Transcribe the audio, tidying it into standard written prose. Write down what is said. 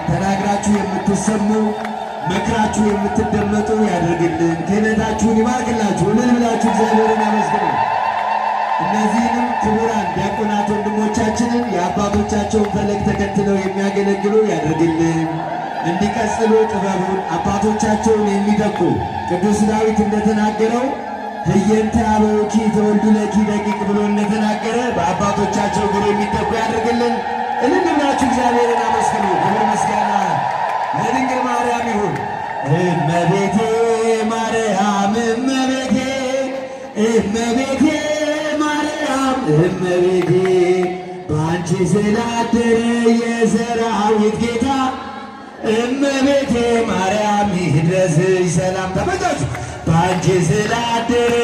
ተናግራችሁ የምትሰሙ መክራችሁ የምትደመጡ ያደርግልን። ክህነታችሁን ይባርክላችሁ። ምን ብላችሁ እግዚአብሔርን አመስግኑ። እነዚህንም ክቡራን ዲያቆናት ወንድሞቻችንን የአባቶቻቸውን ፈለግ ተከትለው የሚያገለግሉ ያደርግልን። እንዲቀጽሉ ጥበቡን አባቶቻቸውን የሚተኩ ቅዱስ ዳዊት እንደተናገረው ህየንተ አበውኪ ተወልዱ ለኪ ደቂቅ ብሎ እንደተናገረ በአባቶቻቸው እግር የሚተኩ ያደርግልን። እልል ብላችሁ እግዚአብሔርን አመስግኑ። ክብር ምስጋና ለድንግል ማርያም ይሁን። እመቤቴ ማርያም እመቤቴ እመቤቴ ማርያም እመቤቴ በአንቺ ስላደረ የሰራዊት ጌታ እመቤቴ ማርያም ይድረስሽ ሰላም። ተመልከቱ በአንቺ ስላደረ